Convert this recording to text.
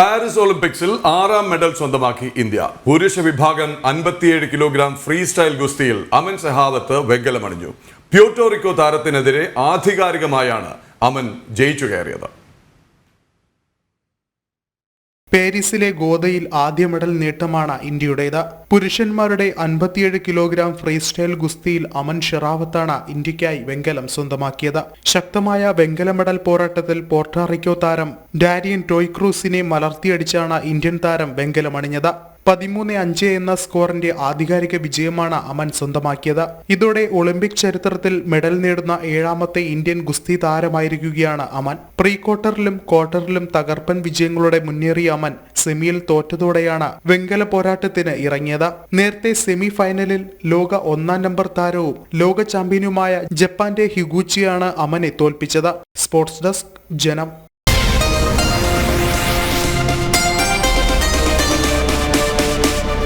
Paris ഒളിമ്പിക്സിൽ 6ാം medal സ്വന്തമാക്കി India. പുരുഷ വിഭാഗം 57 കിലോഗ്രാം ഫ്രീ സ്റ്റൈൽ ഗുസ്തിയിൽ അമൻ സെഹാവത്ത് വെങ്കലമണിഞ്ഞു. പ്യൂർട്ടോറിക്കോ താരത്തിനെതിരെ ആധികാരികമായാണ് അമൻ ജയിച്ചു കയറിയത്. പാരീസിലെ ഗോദയിൽ ആദ്യ മെഡൽ നേട്ടമാണ് ഇന്ത്യയുടേത്. പുരുഷന്മാരുടെ 57 കിലോഗ്രാം ഫ്രീ സ്റ്റൈൽ ഗുസ്തിയിൽ അമൻ ഷെറാവത്താണ് ഇന്ത്യക്കായി വെങ്കലം സ്വന്തമാക്കിയത്. ശക്തമായ വെങ്കല മെഡൽ പോരാട്ടത്തിൽ പോർട്ടോറിക്കോ താരം ഡാരിയൻ ടോയ്ക്രൂസിനെ മലർത്തിയടിച്ചാണ് ഇന്ത്യൻ താരം വെങ്കലമണിഞ്ഞത്. 13-5 എന്ന സ്കോറിന്റെ ആധികാരിക വിജയമാണ് അമൻ സ്വന്തമാക്കിയത്. ഇതോടെ ഒളിമ്പിക് ചരിത്രത്തിൽ മെഡൽ നേടുന്ന 7ാമത്തെ ഇന്ത്യൻ ഗുസ്തി താരമായിരിക്കുകയാണ് അമൻ. പ്രീ ക്വാർട്ടറിലും ക്വാർട്ടറിലും തകർപ്പൻ വിജയങ്ങളുടെ മുന്നേറിയ അമൻ സെമിയിൽ തോറ്റതോടെയാണ് വെങ്കല പോരാട്ടത്തിന് ഇറങ്ങിയത്. നേരത്തെ സെമി ഫൈനലിൽ ലോക 1ാം നമ്പർ താരവും ലോക ചാമ്പ്യനുമായ ജപ്പാന്റെ ഹിഗുച്ചിയാണ് അമനെ തോൽപ്പിച്ചത്. സ്പോർട്സ് ഡെസ്ക്, ജനം.